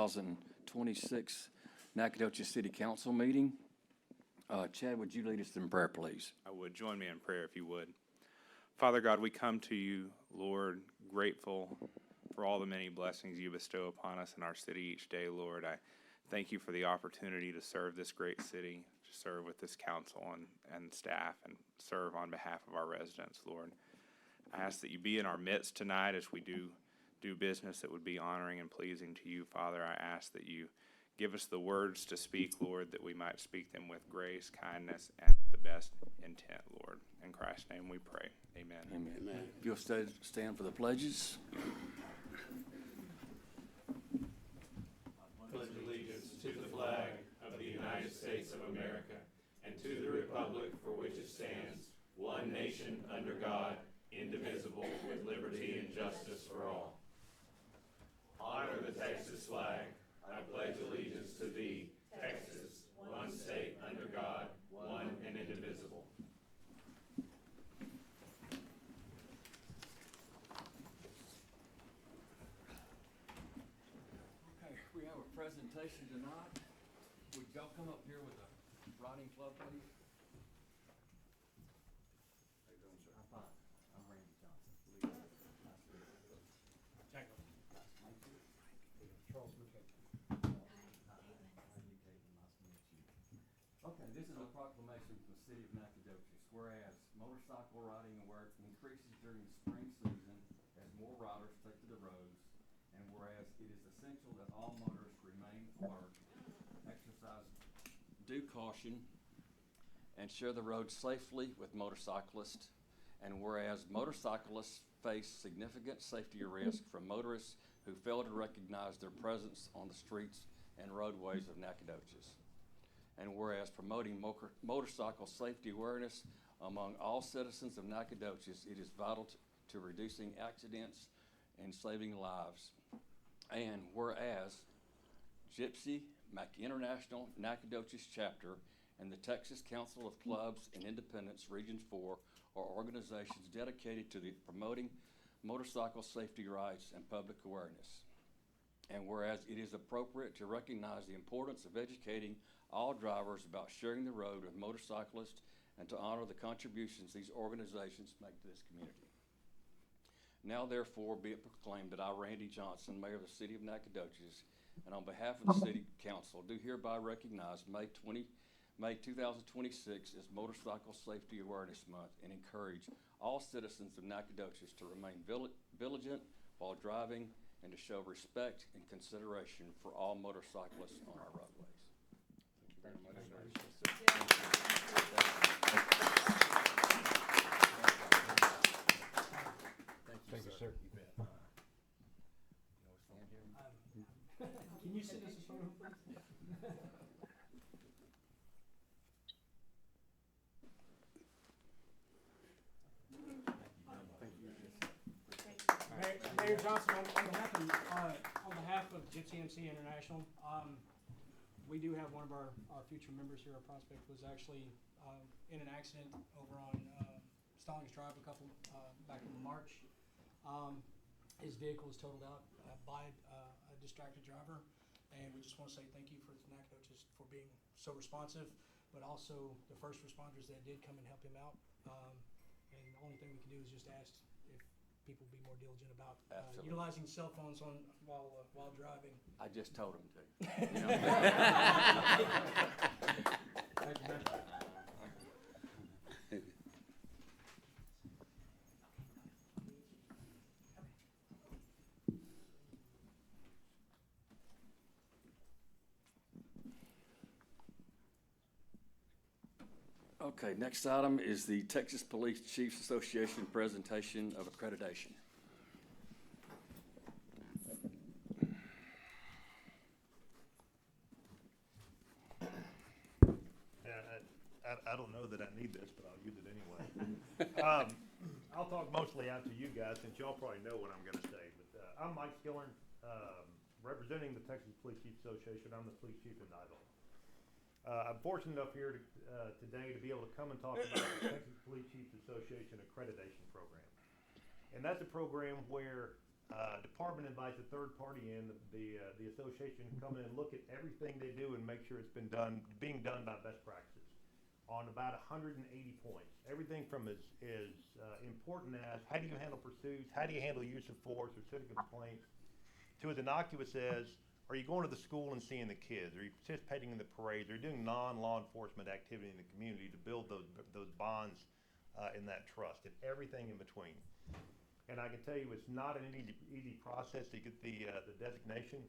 2026 Nacogdoches City Council meeting. Chad, would you lead us in prayer, please? I would. Join me in prayer if you would. Father God, we come to you, Lord, grateful for all the many blessings you bestow upon us in our city each day, Lord. I thank you for the opportunity to serve this great city, to serve with this council and staff, and serve on behalf of our residents, Lord. I ask that you be in our midst tonight as we do business that would be honoring and pleasing to you, Father. I ask that you give us the words to speak, Lord, that we might speak them with grace, kindness, and the best intent, Lord. In Christ's name we pray. Amen. Amen. Amen. If you'll stand for the pledges. I pledge allegiance to the flag of the United States of America and to the republic for which it stands, one nation under God, indivisible, with liberty and justice for all. Honor the Texas flag. I pledge allegiance to thee, Texas, one state under God, one and indivisible. Okay, we have a presentation tonight. Would y'all come up here with a writing club, please? How you doing, sir? I'm fine. I'm Randy Johnson. Charles McKay. Okay, this is a proclamation from the city of Nacogdoches, whereas motorcycle riding awareness increases during the spring season as more riders take to the roads, and whereas it is essential that all motorists remain alert, exercise due caution, and share the road safely with motorcyclists, and whereas motorcyclists face significant safety risk from motorists who fail to recognize their presence on the streets and roadways of Nacogdoches. And whereas promoting motorcycle safety awareness among all citizens of Nacogdoches, it is vital to reducing accidents and saving lives. And whereas Gypsy Mac International Nacogdoches Chapter and the Texas Council of Clubs and Independents Region 4 are organizations dedicated to promoting motorcycle safety rights and public awareness. And whereas it is appropriate to recognize the importance of educating all drivers about sharing the road with motorcyclists and to honor the contributions these organizations make to this community. Now therefore be it proclaimed that I, Randy Johnson, Mayor of the City of Nacogdoches, and on behalf of the City Council, do hereby recognize May 2026 as Motorcycle Safety Awareness Month and encourage all citizens of Nacogdoches to remain vigilant while driving and to show respect and consideration for all motorcyclists on our roadways. Thank you very much. Thank you, sir. You bet. Stand here. Can you send us a photo, please? Mayor Johnson, on behalf of Gypsy MC International, we do have one of our future members here. Our prospect was actually in an accident over on Stallings Drive back in March. His vehicle was totaled out by a distracted driver, and we just want to say thank you for Nacogdoches for being so responsive, but also the first responders that did come and help him out. And the only thing we can do is just ask if people be more diligent about utilizing cell phones while driving. I just told him to. Thank you, man. Okay, next item is the Texas Police Chiefs Association presentation of accreditation. I don't know that I need this, but I'll use it anyway. I'll talk mostly out to you guys since y'all probably know what I'm going to say. But I'm Mike Skillern, representing the Texas Police Chiefs Association. I'm the police chief in Idaho. I'm fortunate enough here today to be able to come and talk about the Texas Police Chiefs Association Accreditation Program. And that's a program where department invites a third party in, the association to come in and look at everything they do and make sure it's being done by best practices on about 180 points. Everything from as important as how do you handle pursuits, how do you handle use of force or citizen complaints, to as innocuous as, are you going to the school and seeing the kids? Are you participating in the parades? Are you doing non-law enforcement activity in the community to build those bonds and that trust, and everything in between? And I can tell you, it's not an easy process to get the designation.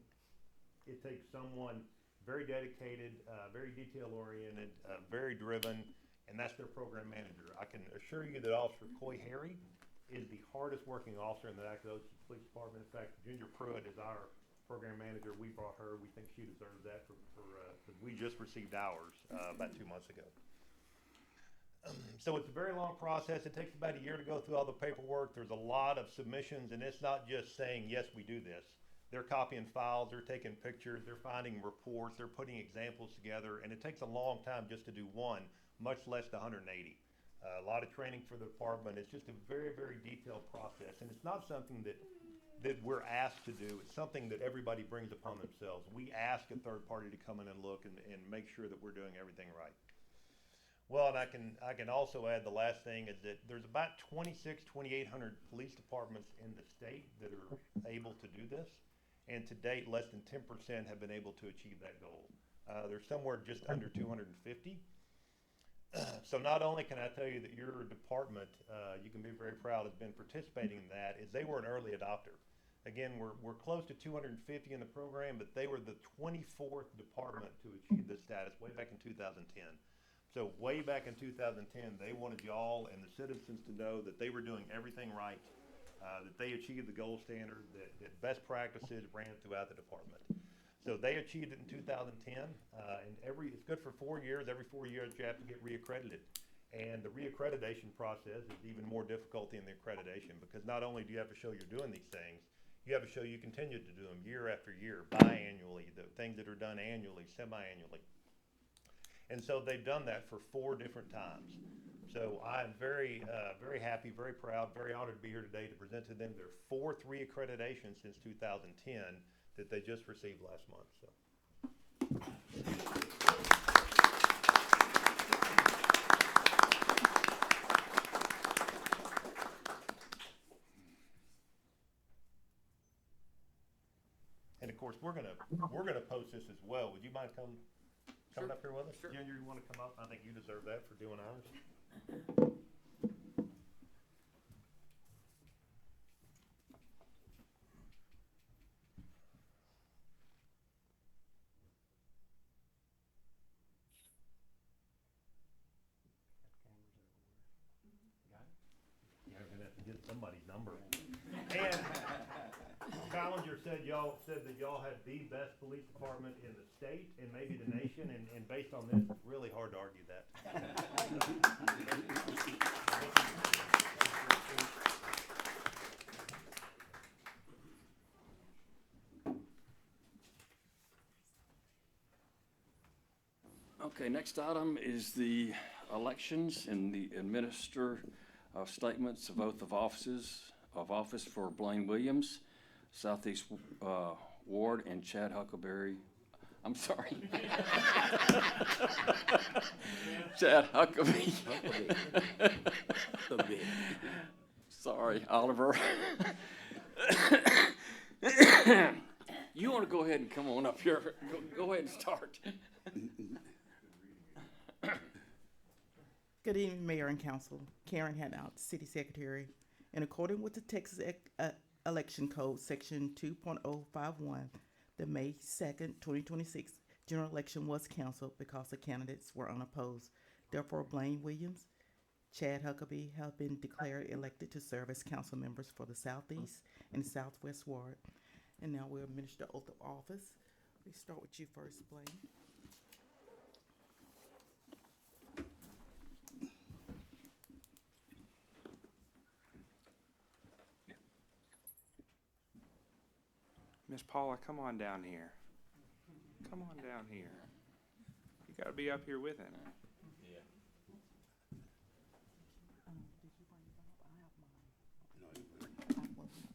It takes someone very dedicated, very detail-oriented, very driven, and that's their program manager. I can assure you that Officer Coy Harry is the hardest working officer in the Nacogdoches Police Department. In fact, Ginger Pruitt is our program manager. We brought her. We think she deserves that because we just received ours about 2 months ago. So it's a very long process. It takes about a year to go through all the paperwork. There's a lot of submissions, and it's not just saying, yes, we do this. They're copying files, they're taking pictures, they're finding reports, they're putting examples together, and it takes a long time just to do one, much less the 180. A lot of training for the department. It's just a very, very detailed process, and it's not something that we're asked to do. It's something that everybody brings upon themselves. We ask a third party to come in and look and make sure that we're doing everything right. Well, and I can also add, the last thing is that there's about 2,800 police departments in the state that are able to do this, and to date, less than 10% have been able to achieve that goal. There's somewhere just under 250. So not only can I tell you that your department, you can be very proud, has been participating in that, is they were an early adopter. Again, we're close to 250 in the program, but they were the 24th department to achieve this status way back in 2010. So way back in 2010, they wanted y'all and the citizens to know that they were doing everything right, that they achieved the gold standard, that best practices ran throughout the department. So they achieved it in 2010, and it's good for 4 years. Every 4 years you have to get reaccredited. And the reaccreditation process is even more difficult than the accreditation, because not only do you have to show you're doing these things, you have to show you continue to do them year after year, biannually, the things that are done annually, semi-annually. And so they've done that for 4 different times. So I'm very, very happy, very proud, very honored to be here today to present to them their 4th reaccreditation since 2010 that they just received last month. So. And of course, we're gonna post this as well. Would you mind coming up here with us? Sure. Ginger, you want to come up? I think you deserve that for doing ours. You're gonna have to get somebody's number. And Challenger said that y'all had the best police department in the state and maybe the nation, and based on this, it's really hard to argue that. Okay, next item is the elections and the administer of statements of oath of office for Blaine Williams, Southeast Ward, and Chad Huckleberry. I'm sorry. Chad Huckabee. Sorry, Oliver. You want to go ahead and come on up here? Go ahead and start. Good evening, Mayor and Council. Karen Hadnot, City Secretary. In accordance with the Texas Election Code, Section 2.051, the May 2nd, 2026 general election was canceled because the candidates were unopposed. Therefore, Blaine Williams, Chad Huckabee have been declared elected to serve as council members for the Southeast and Southwest Ward. And now we'll administer the oath of office. We start with you first, Blaine. Miss Paula, come on down here. Come on down here. You gotta be up here with him. Yeah. Did you bring it up? I have mine. No, you wouldn't. I wasn't.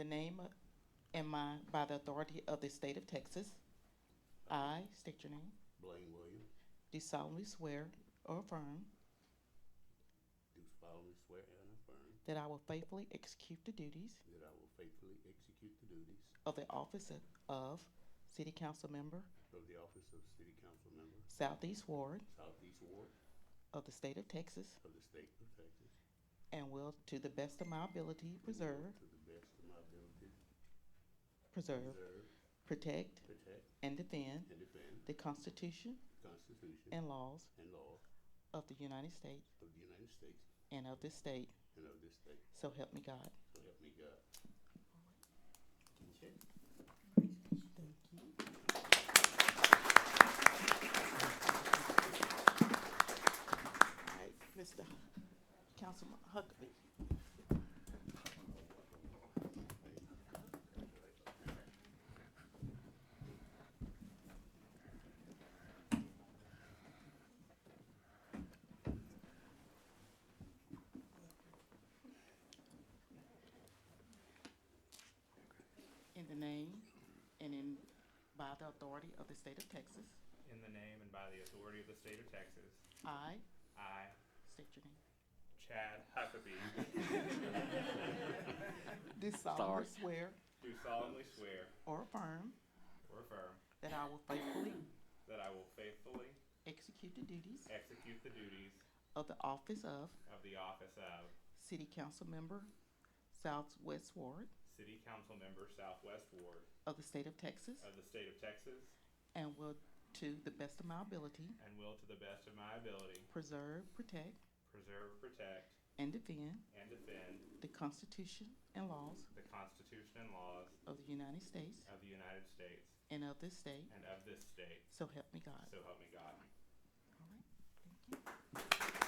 name and by the authority of the state of Texas, I state your name. Blaine Williams, Do solemnly swear or affirm do solemnly swear and affirm that I will faithfully execute the duties that I will faithfully execute the duties of the office of City Council Member, of the office of City Council Member, Southeast Ward Southeast Ward of the state of Texas, of the State of Texas, and will, to the best of my ability, preserve, to the best of my ability, preserve, preserve, protect, protect, and defend and defend the Constitution the Constitution and laws and laws of the United States of the United States and of this state. and of this state. So help me God. So help me God. Okay. All right, Mr. Councilman Huckabee. In the name and by the authority of the state of Texas, In the name and by the authority of the state of Texas, I I, state your name. Chad Huckabee, Do solemnly swear do solemnly swear or affirm or affirm that I will faithfully that I will faithfully execute the duties execute the duties of the office of of the office of City Council Member, Southwest Ward City Council Member, Southwest Ward of the state of Texas, of the state of Texas, and will, to the best of my ability, and will to the best of my ability preserve, protect, preserve, protect, and defend and defend the Constitution and laws the Constitution and laws of the United States of the United States and of this state. and of this state, So help me God. so help me God. All right, thank you.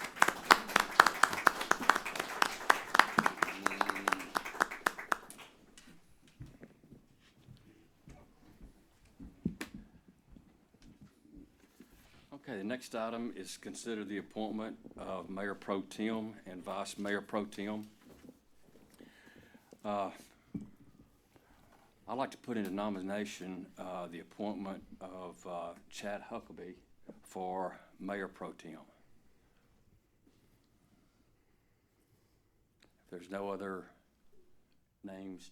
Okay, the next item is consider the appointment of Mayor Pro Tem and Vice Mayor Pro Tem. I'd like to put into nomination the appointment of Chad Huckabee for Mayor Pro Tem. If there's no other names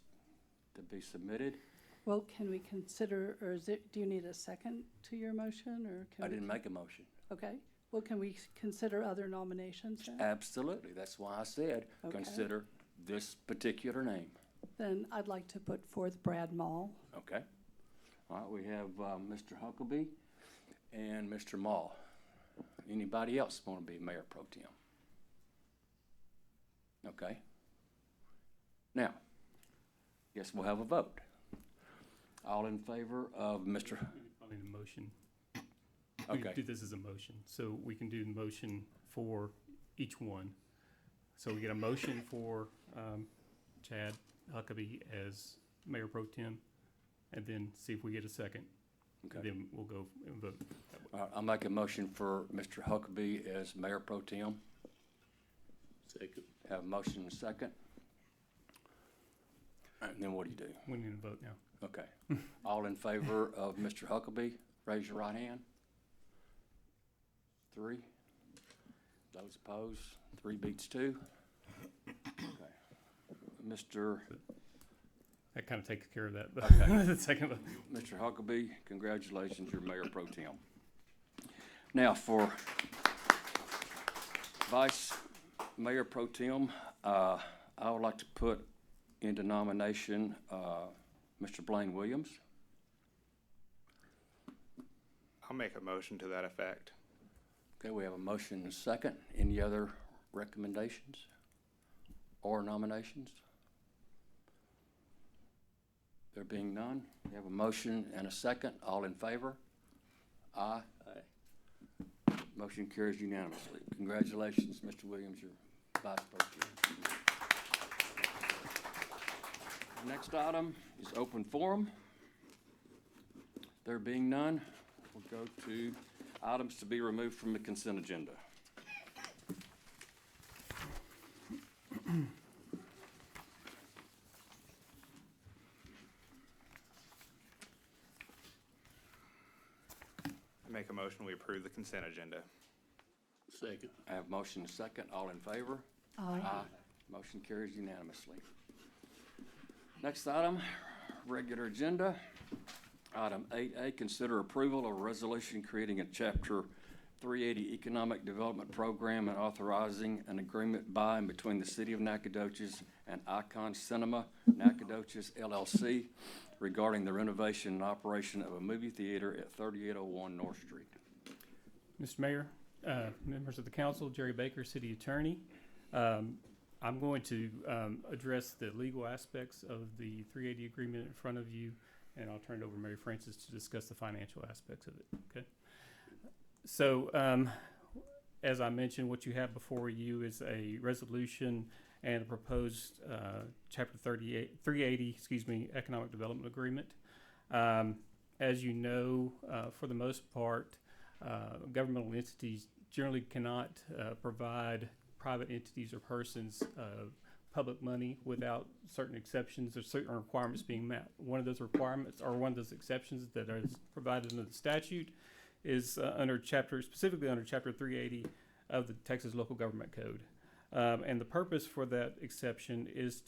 to be submitted, Well, can we consider, or do you need a second to your motion, or can we? I didn't make a motion. Okay, well, can we consider other nominations then? Absolutely, that's why I said, Okay. consider this particular name. Then I'd like to put forth Brad Mall. Okay. All right, we have Mr. Huckabee and Mr. Mall. Anybody else want to be Mayor Pro Tem? Okay. Now, guess we'll have a vote. All in favor of Mr. I need a motion. We Okay, do this as a motion, so we can do the motion for each one. So we get a motion for Chad Huckabee as Mayor Pro Tem, and then see if we get a second. okay. Then we'll go and vote. All right, I'll make a motion for Mr. Huckabee as Mayor Pro Tem. Second. Have a motion and a second. And then what do you do? We need to vote now. Okay. All in favor of Mr. Huckabee, raise your right hand. 3. Those opposed, 3 beats 2. Okay. Mr. That kind of takes care of that. Okay. The second vote. Mr. Huckabee, congratulations, you're Mayor Pro Tem. Now, for Vice Mayor Pro Tem, I would like to put into nomination Mr. Blaine Williams. I'll make a motion to that effect. Okay, we have a motion and a second. Any other recommendations or nominations? There being none, we have a motion and a second. All in favor? Aye. Aye. Motion carries unanimously. Congratulations, Mr. Williams, your Vice President. The next item is open forum. There being none, we'll go to items to be removed from the consent agenda. make a motion, we approve the consent agenda. Second. I have motion and second. All in favor? Aye. Motion carries unanimously. Next item, regular agenda. Item 8A, consider approval of a resolution creating a Chapter 380 Economic Development Program and authorizing an agreement by and between the City of Nacogdoches and Icon Cinema Nacogdoches LLC regarding the renovation and operation of a movie theater at 3801 North Street. Mr. Mayor, members of the council, Jerry Baker, City Attorney. I'm going to address the legal aspects of the 380 agreement in front of you, and I'll turn it over to Mary Frances to discuss the financial aspects of it, okay? So, as I mentioned, what you have before you is a resolution and a proposed Chapter 380, Economic Development Agreement. As you know, for the most part, governmental entities generally cannot provide private entities or persons public money without certain exceptions or certain requirements being met. One of those requirements, or one of those exceptions that is provided under the statute, is specifically under Chapter 380 of the Texas Local Government Code. And the purpose for that exception is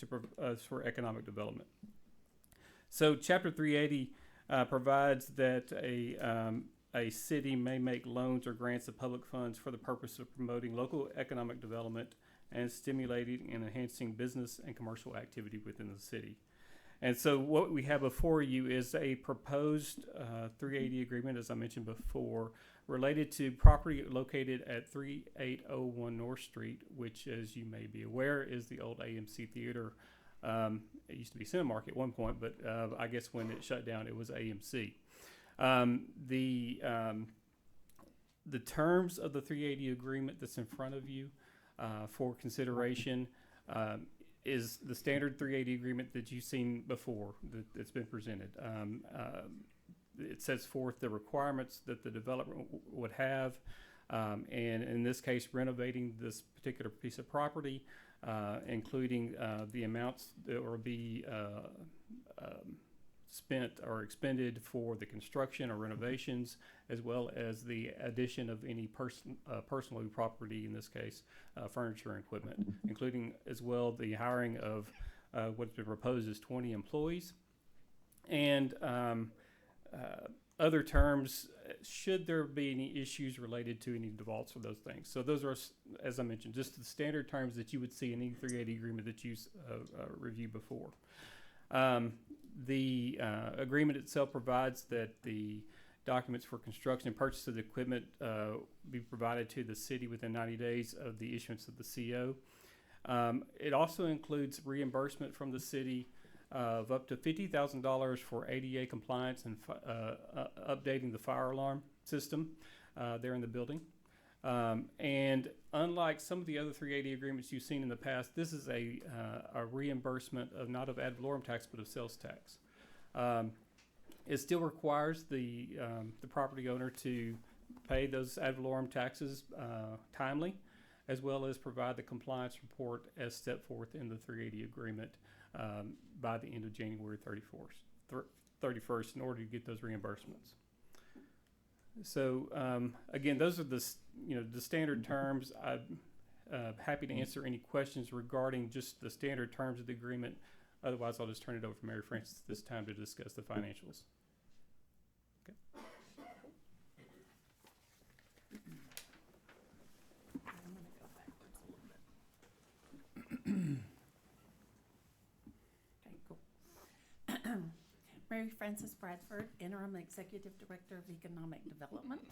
for economic development. So Chapter 380 provides that a city may make loans or grants of public funds for the purpose of promoting local economic development and stimulating and enhancing business and commercial activity within the city. And so what we have before you is a proposed 380 agreement, as I mentioned before, related to property located at 3801 North Street, which, as you may be aware, is the old AMC Theater. It used to be Cinemark at one point, but I guess when it shut down, it was AMC. The terms of the 380 agreement that's in front of you for consideration is the standard 380 agreement that you've seen before that's been presented. It sets forth the requirements that the development would have, and in this case, renovating this particular piece of property, including the amounts that will be spent or expended for the construction or renovations, as well as the addition of any personal property, in this case, furniture and equipment, including as well the hiring of what's been proposed as 20 employees. And other terms, should there be any issues related to any defaults or those things. So those are, as I mentioned, just the standard terms that you would see in any 380 agreement that you reviewed before. The agreement itself provides that the documents for construction and purchase of the equipment be provided to the city within 90 days of the issuance of the CO. It also includes reimbursement from the city of up to $50,000 for ADA compliance and updating the fire alarm system there in the building. And unlike some of the other 380 agreements you've seen in the past, this is a reimbursement of not of ad valorem tax, but of sales tax. It still requires the property owner to pay those ad valorem taxes timely, as well as provide the compliance report as set forth in the 380 agreement by the end of January 31st in order to get those reimbursements. So again, those are the standard terms. I'm happy to answer any questions regarding just the standard terms of the agreement. Otherwise, I'll just turn it over to Mary Frances this time to discuss the financials. Okay. I'm gonna go backwards a little bit. Okay, cool. Mary Frances Bradford, Interim Executive Director of Economic Development.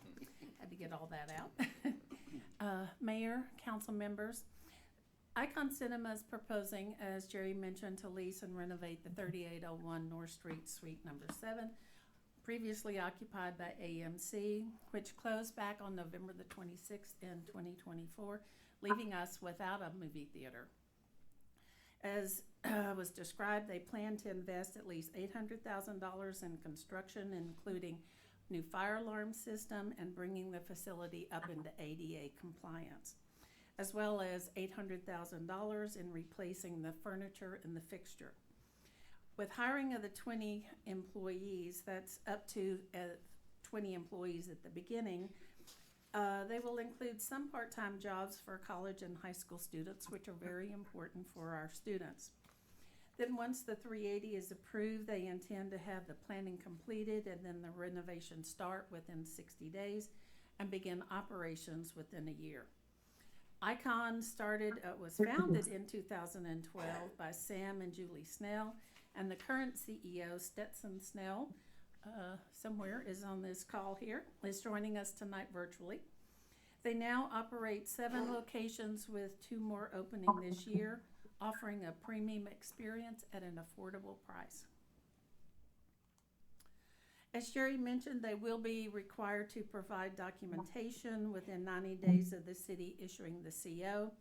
Had to get all that out. Mayor, council members, Icon Cinema is proposing, as Jerry mentioned, to lease and renovate the 3801 North Street, Suite number 7, previously occupied by AMC, which closed back on November the 26th in 2024, leaving us without a movie theater. As was described, they plan to invest at least $800,000 in construction, including new fire alarm system and bringing the facility up into ADA compliance, as well as $800,000 in replacing the furniture and the fixture. With hiring of the 20 employees, that's up to 20 employees at the beginning. They will include some part-time jobs for college and high school students, which are very important for our students. Then once the 380 is approved, they intend to have the planning completed and then the renovation start within 60 days and begin operations within a year. Icon was founded in 2012 by Sam and Julie Snell, and the current CEO, Stetson Snell, somewhere is on this call here, is joining us tonight virtually. They now operate 7 locations with 2 more opening this year, offering a premium experience at an affordable price. As Jerry mentioned, they will be required to provide documentation within 90 days of the city issuing the CO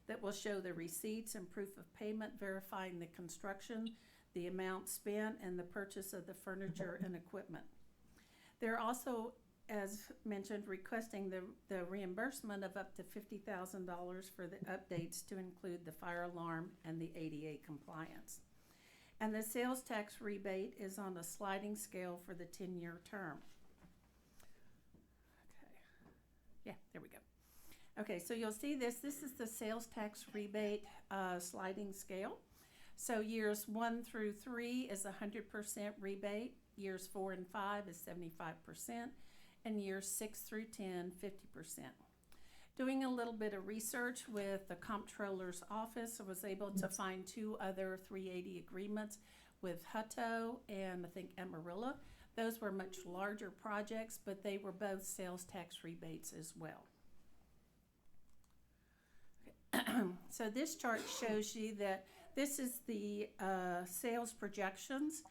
that will show the receipts and proof of payment verifying the construction, the amount spent, and the purchase of the furniture and equipment. They're also, as mentioned, requesting the reimbursement of up to $50,000 for the updates to include the fire alarm and the ADA compliance. And the sales tax rebate is on a sliding scale for the 10-year term. Okay. Yeah, there we go. Okay, so you'll see this. This is the sales tax rebate sliding scale. So years 1 through 3 is 100% rebate. Years 4 and 5 is 75%. And years 6 through 10, 50%. Doing a little bit of research with the Comptroller's office, I was able to find 2 other 380 agreements with Hutto and I think Amarillo. Those were much larger projects, but they were both sales tax rebates as well. So this chart shows you that this is the sales projections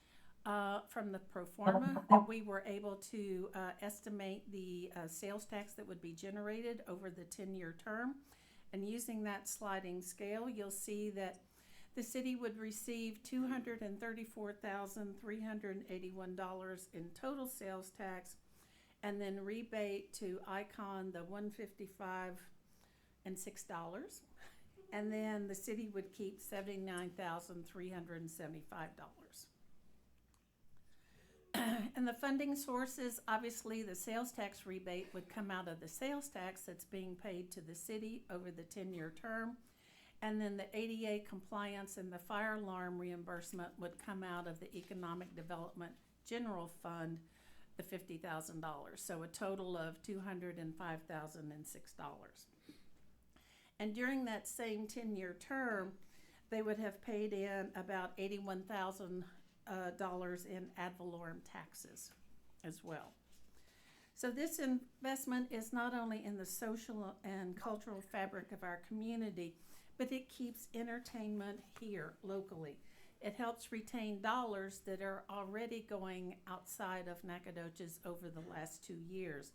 from the pro forma that we were able to estimate the sales tax that would be generated over the 10-year term. And using that sliding scale, you'll see that the city would receive $234,381 in total sales tax, and then rebate to Icon the $155 and $6. And then the city would keep $79,375. And the funding sources, obviously the sales tax rebate would come out of the sales tax that's being paid to the city over the 10-year term. And then the ADA compliance and the fire alarm reimbursement would come out of the Economic Development General Fund, the $50,000. So a total of $205,006. And during that same 10-year term, they would have paid in about $81,000 in ad valorem taxes as well. So this investment is not only in the social and cultural fabric of our community, but it keeps entertainment here locally. It helps retain dollars that are already going outside of Nacogdoches over the last 2 years.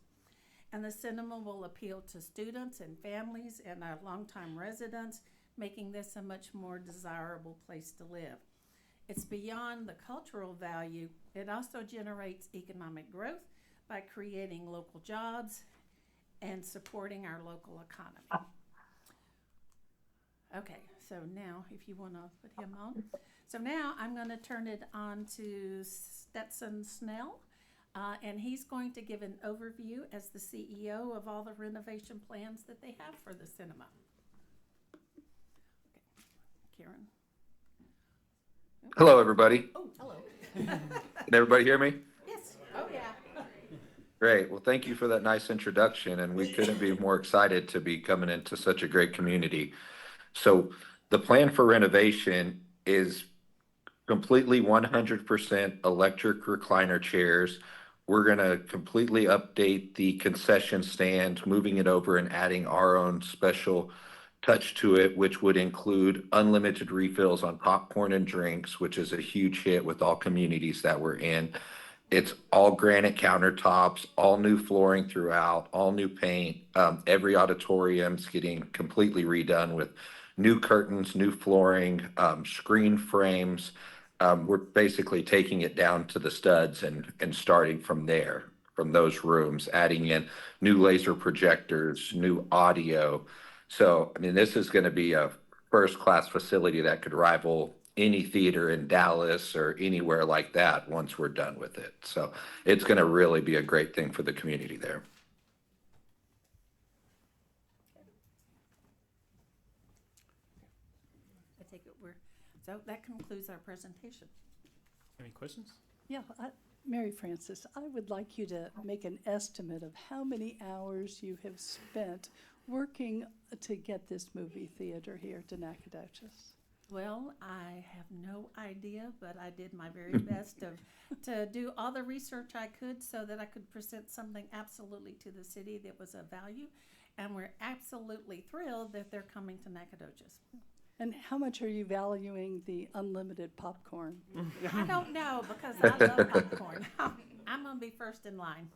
And the cinema will appeal to students and families and our longtime residents, making this a much more desirable place to live. It's beyond the cultural value. It also generates economic growth by creating local jobs and supporting our local economy. Okay, so now if you want to put him on. So now I'm going to turn it on to Stetson Snell, and he's going to give an overview as the CEO of all the renovation plans that they have for the cinema. Okay, Karen. Hello, everybody. Oh, hello. Can everybody hear me? Yes. Oh, yeah. Great. Well, thank you for that nice introduction, and we couldn't be more excited to be coming into such a great community. So the plan for renovation is completely 100% electric recliner chairs. We're going to completely update the concession stand, moving it over and adding our own special touch to it, which would include unlimited refills on popcorn and drinks, which is a huge hit with all communities that we're in. It's all granite countertops, all new flooring throughout, all new paint. Every auditorium's getting completely redone with new curtains, new flooring, screen frames. We're basically taking it down to the studs and starting from there, from those rooms, adding in new laser projectors, new audio. So, I mean, this is going to be a first-class facility that could rival any theater in Dallas or anywhere like that once we're done with it. So it's going to really be a great thing for the community there. I take it so that concludes our presentation. Any questions? Yeah, Mary Frances, I would like you to make an estimate of how many hours you have spent working to get this movie theater here to Nacogdoches. Well, I have no idea, but I did my very best to do all the research I could so that I could present something absolutely to the city that was of value. And we're absolutely thrilled that they're coming to Nacogdoches. And how much are you valuing the unlimited popcorn? I don't know, because I love popcorn. I'm gonna be first in line.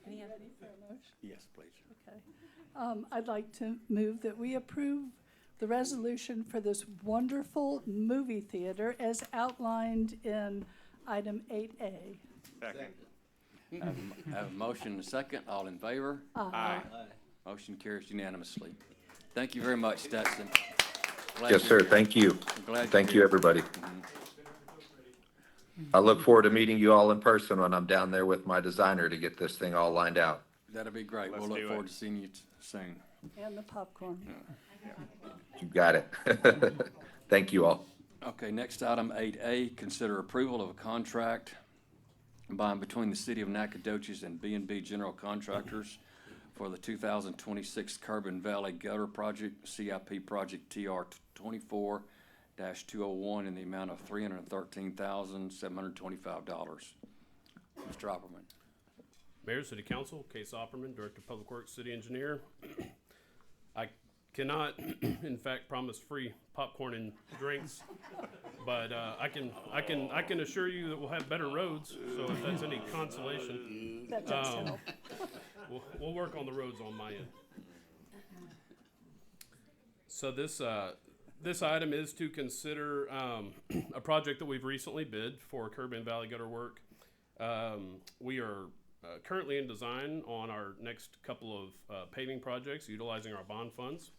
Any other? Yes, please. Okay. I'd like to move that we approve the resolution for this wonderful movie theater as outlined in item 8A. Second. I have a motion and a second. All in favor? Aye. Motion carries unanimously. Thank you very much, Stetson. Yes, sir. Thank you. Thank you, everybody. I look forward to meeting you all in person when I'm down there with my designer to get this thing all lined out. That'll be great. Let's We'll look do forward it. to seeing you soon. And the popcorn. You got it. Thank you all. Okay, next item 8A, consider approval of a contract by and between the City of Nacogdoches and B&B General Contractors for the 2026 Carbon Valley Gutter Project, CIP Project TR 24-201 in the amount of $313,725. Mr. Opperman. Mayor, City Council, Case Opperman, Director of Public Works, City Engineer. I cannot, in fact, promise free popcorn and drinks, but I can assure you that we'll have better roads. So if that's any consolation, That does help. we'll work on the roads on my end. So this item is to consider a project that we've recently bid for curb and valley gutter work. We are currently in design on our next couple of paving projects utilizing our bond funds.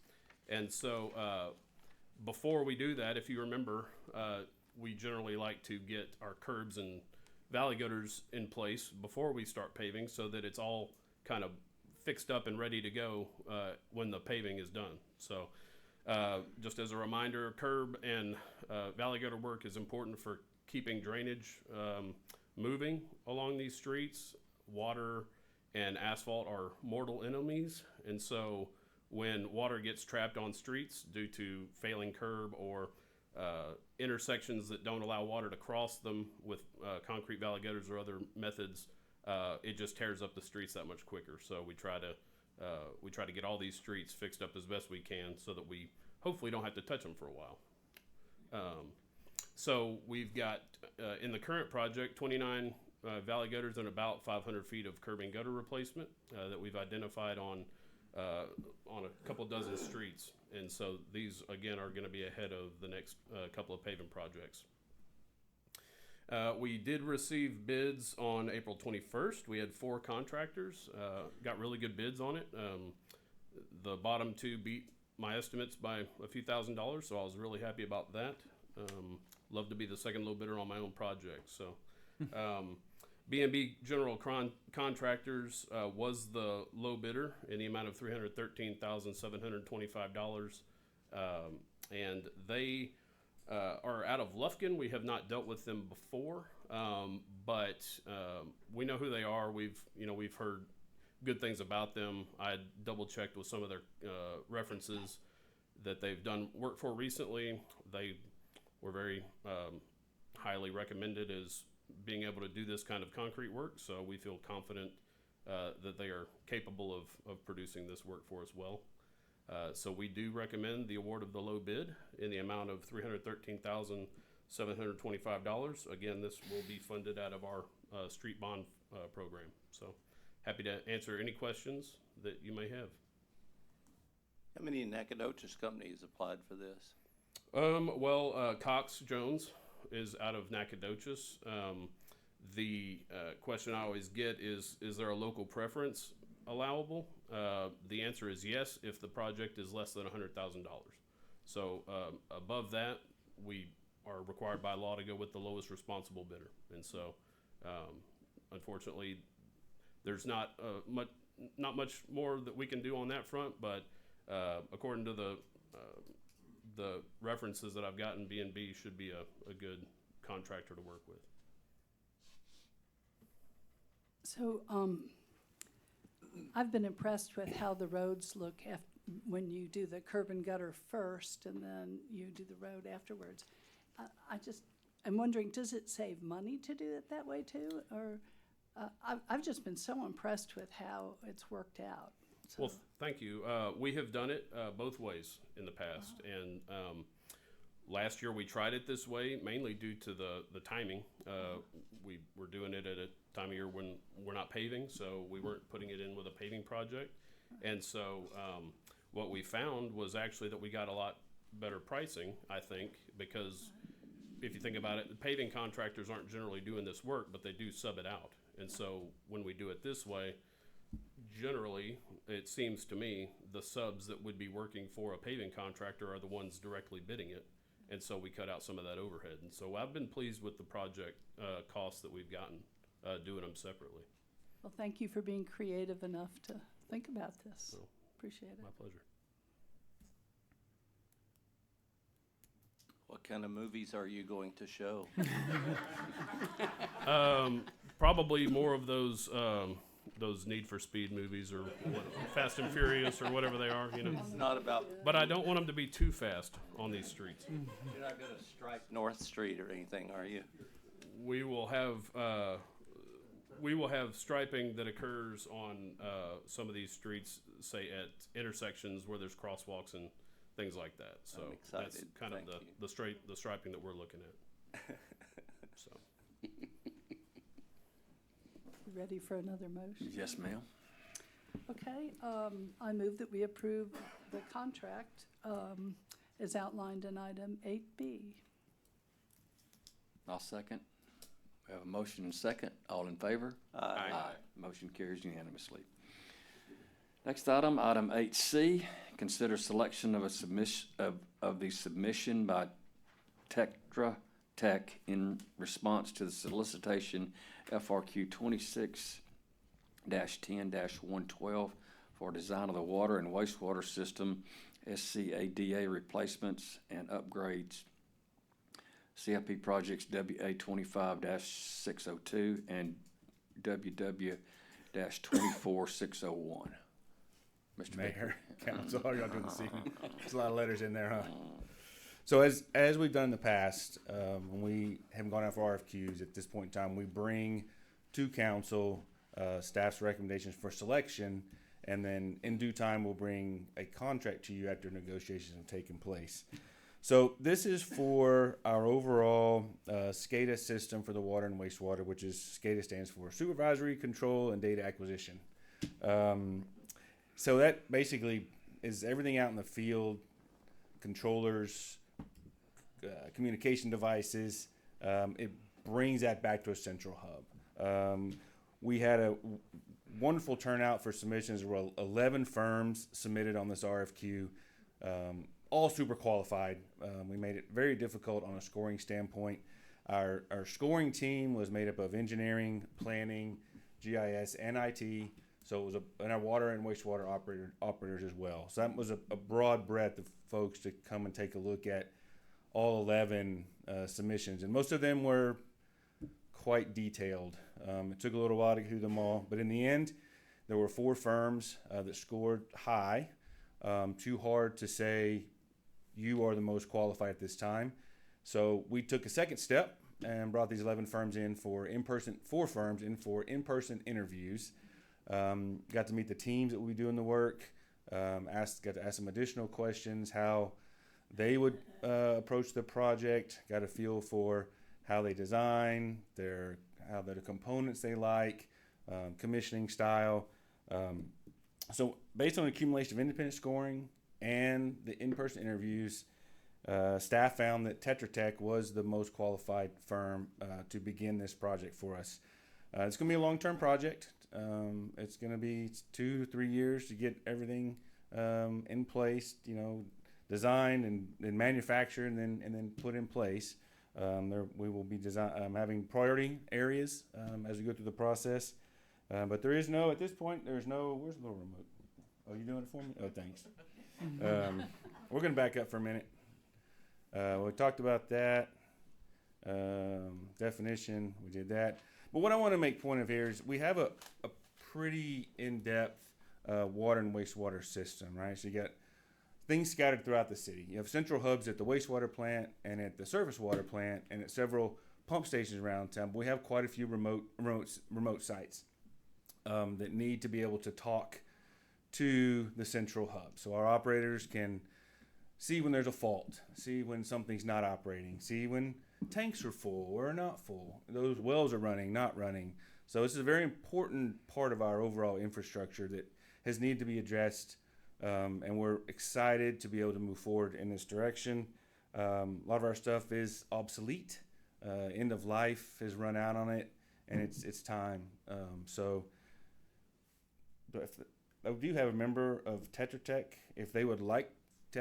And so before we do that, if you remember, we generally like to get our curbs and valley gutters in place before we start paving so that it's all kind of fixed up and ready to go when the paving is done. So just as a reminder, curb and valley gutter work is important for keeping drainage moving along these streets. Water and asphalt are mortal enemies, and so when water gets trapped on streets due to failing curb or intersections that don't allow water to cross them with concrete valley gutters or other methods, it just tears up the streets that much quicker. So we try to get all these streets fixed up as best we can so that we hopefully don't have to touch them for a while. So we've got in the current project 29 valley gutters and about 500 feet of curb and gutter replacement that we've identified on a couple dozen streets. And so these, again, are going to be ahead of the next couple of paving projects. We did receive bids on April 21st. We had 4 contractors, got really good bids on it. The bottom 2 beat my estimates by a few $1,000s, so I was really happy about that. Love to be the second low bidder on my own project. So B&B General Contractors was the low bidder in the amount of $313,725. And they are out of Lufkin. We have not dealt with them before, but we know who they are. We've heard good things about them. I double checked with some of their references that they've done work for recently. They were very highly recommended as being able to do this kind of concrete work, so we feel confident that they are capable of producing this work for us well. So we do recommend the award of the low bid in the amount of $313,725. Again, this will be funded out of our street bond program. So happy to answer any questions that you may have. How many Nacogdoches companies applied for this? Cox Jones is out of Nacogdoches. The question I always get is there a local preference allowable? The answer is yes, if the project is less than $100,000. So above that, we are required by law to go with the lowest responsible bidder. And so, unfortunately, there's not much more that we can do on that front. But according to the references that I've gotten, B&B should be a good contractor to work with. So, I've been impressed with how the roads look when you do the curb and gutter first and then you do the road afterwards. I'm wondering, does it save money to do it that way too? Or, I've just been so impressed with how it's worked out. So. Well, thank you. We have done it both ways in the past. And last year we tried it this way, mainly due to the timing. We were doing it at a time of year when we're not paving, so we weren't putting it in with a paving project. And so what we found was actually that we got a lot better pricing, I think, because if you think about it, the paving contractors aren't generally doing this work, but they do sub it out. And so when we do it this way, generally, it seems to me, the subs that would be working for a paving contractor are the ones directly bidding it. And so we cut out some of that overhead. And so I've been pleased with the project costs that we've gotten doing them separately. Well, thank you for being creative enough to think about this. So, appreciate it. my pleasure. What kind of movies are you going to show? Probably more of those Need for Speed movies or Fast and Furious or whatever they are, you know. It's not about. But I don't want them to be too fast on these streets. You're not going to strike North Street or anything, are you? We will have striping that occurs on some of these streets, say at intersections where there's crosswalks and things like that. So I'm excited. that's kind of Thank the striping that we're looking at. So. Ready for another motion? Yes, ma'am. Okay, I move that we approve the contract as outlined in item 8B. I'll second. We have a motion and second. All in favor? Aye. Motion carries unanimously. Next item, item 8C, consider selection of a submission of the submission by Tetra Tech in response to the solicitation FRQ 26-10-112 for design of the water and wastewater system, SCADA replacements and upgrades. CIP projects WA 25-602 and WW 24601. Mr. Mayor, Council, how y'all doing this evening? There's a lot of letters in there, huh? So as we've done in the past, when we haven't gone out for RFQs, at this point in time, we bring to council staff's recommendations for selection, and then in due time, we'll bring a contract to you after negotiations have taken place. So this is for our overall SCADA system for the water and wastewater, which is SCADA stands for Supervisory Control and Data Acquisition. So that basically is everything out in the field, controllers, communication devices. It brings that back to a central hub. We had a wonderful turnout for submissions. There were 11 firms submitted on this RFQ, all super qualified. We made it very difficult on a scoring standpoint. Our scoring team was made up of engineering, planning, GIS, and IT. So it was and our water and wastewater operators as well. So that was a broad breadth of folks to come and take a look at all 11 submissions. And most of them were quite detailed. It took a little while to get through them all. But in the end, there were 4 firms that scored high. Too hard to say you are the most qualified at this time. So we took a second step and brought these 11 firms in for 4 firms in for in-person interviews. Got to meet the teams that will be doing the work. Got to ask them additional questions, how they would approach the project. Got a feel for how they design, the components they like, commissioning style. So based on the accumulation of independent scoring and the in-person interviews, staff found that Tetra Tech was the most qualified firm to begin this project for us. It's going to be a long-term project. It's going to be 2 to 3 years to get everything in place, designed and manufactured and then put in place. We will be having priority areas as we go through the process. But at this point, where's the little remote? Oh, you doing it for me? Oh, thanks. We're going to back up for a minute. We talked about that. Definition, we did that. But what I want to make point of here is we have a pretty in-depth water and wastewater system, right? So you got things scattered throughout the city. You have central hubs at the wastewater plant and at the surface water plant and at several pump stations around town. But we have quite a few remote sites that need to be able to talk to the central hub. So our operators can see when there's a fault, see when something's not operating, see when tanks are full or not full, those wells are running, not running. So this is a very important part of our overall infrastructure that has needed to be addressed, and we're excited to be able to move forward in this direction. A lot of our stuff is obsolete, end of life has run out on it, and it's time. But I do have a member of Tetra Tech. If they would like to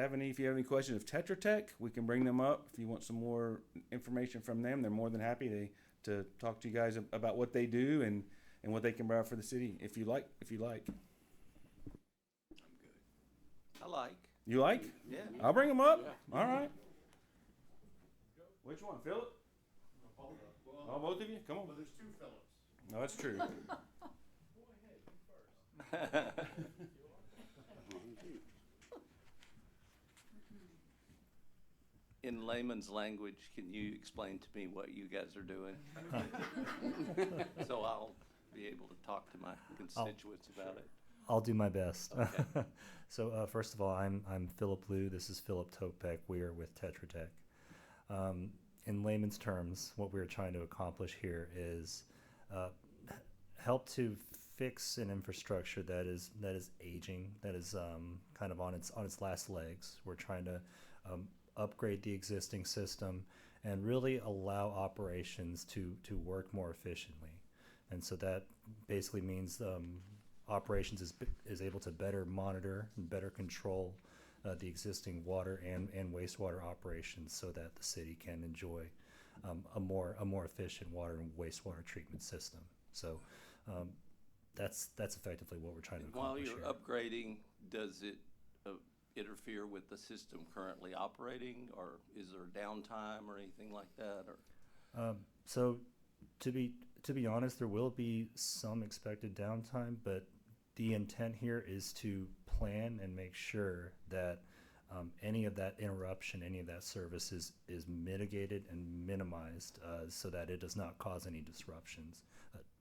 if you have any questions of Tetra Tech, we can bring them up. If you want some more information from them, they're more than happy to talk to you guys about what they do and what they can provide for the city. If you like. I'm good. I like. You like? Yeah. I'll bring them up. Yeah. All right. Which one, Philip? Oh, both of you? Come on. Well, there's 2 Phillips. No, that's true. Go ahead, you first. In layman's language, can you explain to me what you guys are doing? So I'll be able to talk to my constituents about it. I'll do my best. Okay. So first of all, I'm Philip Liu. This is Philip Topek. We are with Tetra Tech. In layman's terms, what we're trying to accomplish here is help to fix an infrastructure that is aging, that is kind of on its last legs. We're trying to upgrade the existing system and really allow operations to work more efficiently. And so that basically means operations is able to better monitor and better control the existing water and wastewater operations so that the city can enjoy a more efficient water and wastewater treatment system. So that's effectively what we're trying to accomplish. While you're upgrading, does it interfere with the system currently operating, or is there downtime or anything like that? Or so to be honest, there will be some expected downtime, but the intent here is to plan and make sure that any of that interruption, any of that service is mitigated and minimized so that it does not cause any disruptions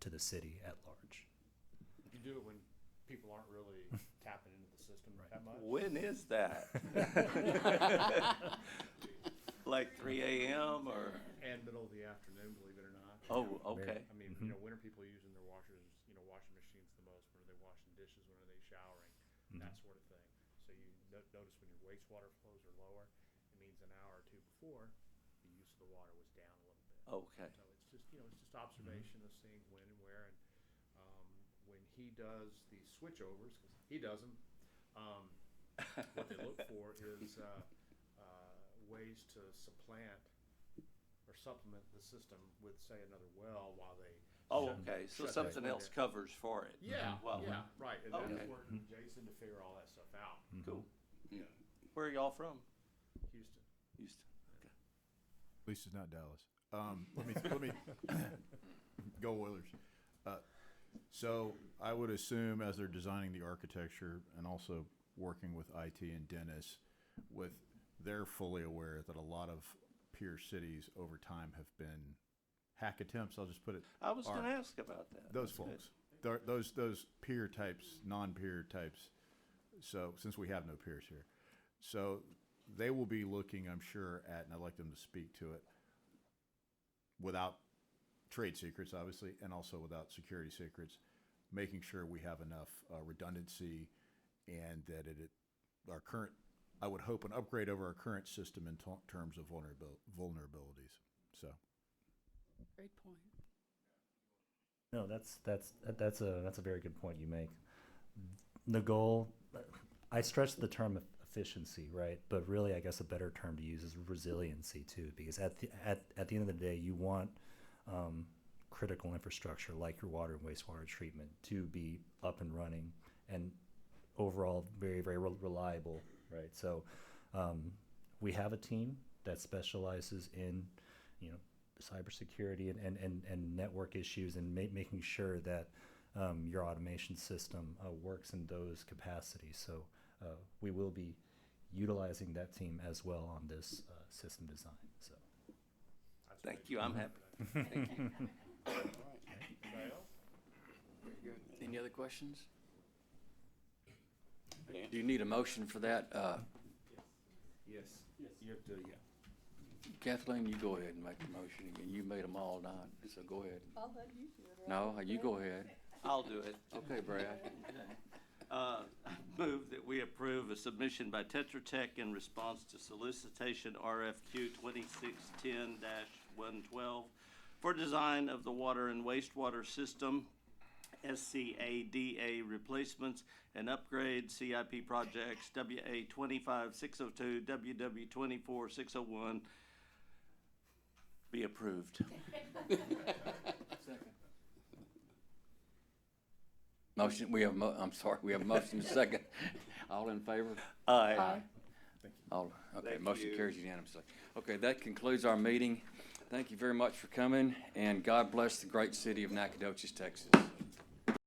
to the city at large. You do it when people aren't really tapping into the system that much. When is that? Like 3 a.m. or? And middle of the afternoon, believe it or not. Oh, okay. I mean, winter people are using their washers, washing machines the most. When are they washing dishes? When are they showering? That sort of thing. So you notice when your wastewater flows are lower, it means an hour or 2 before the use of the water was down a little bit. Okay. So it's just observation of seeing when and where, and when he does the switchovers, because he does them. What they look for is ways to supplant or supplement the system with, say, another well while they. Oh, okay. So something else covers for it. Yeah. Well, Yeah. Right. And okay. that's working with Jason to figure all that stuff out. Cool. Yeah. Where are y'all from? Houston. Houston. Okay. At least it's not Dallas. Let me go Oilers. So I would assume as they're designing the architecture and also working with IT and Dennis, they're fully aware that a lot of peer cities over time have been hack attempts. I'll just put it. I was going to ask about that. Those That's folks, those peer types, non-peer types. So since we have no peers here, so they will be looking, I'm sure, at, and I'd like them to speak to it without trade secrets, obviously, and also without security secrets, making sure we have enough redundancy and that our current, I would hope, an upgrade over our current system in terms of vulnerabilities. So. Great point. No, that's a very good point you make. The goal, I stress the term efficiency, right? But really, I guess a better term to use is resiliency too, because at the end of the day, you want critical infrastructure like your water and wastewater treatment to be up and running and overall very, very reliable, right? So we have a team that specializes in, cybersecurity and network issues and making sure that your automation system works in those capacities. So we will be utilizing that team as well on this system design. So Thank you, I'm happy. Thank you. Very good. Any other questions? Do you need a motion for that? Yes. You have to, yeah. Kathleen, you go ahead and make the motion again. You made them all night, so go ahead. I'll let you do it. No, you go ahead. I'll do it. Okay, Brad. I move that we approve a submission by Tetra Tech in response to solicitation RFQ 2610-112 for design of the water and wastewater system, SCADA replacements and upgrade CIP projects, WA 25602, WW 24601, be approved. Motion, we have, I'm sorry, we have a motion and a second. All in favor? Aye. All, okay, Thank motion you. carries unanimously. Okay, that concludes our meeting. Thank you very much for coming, and God bless the great city of Nacogdoches, Texas.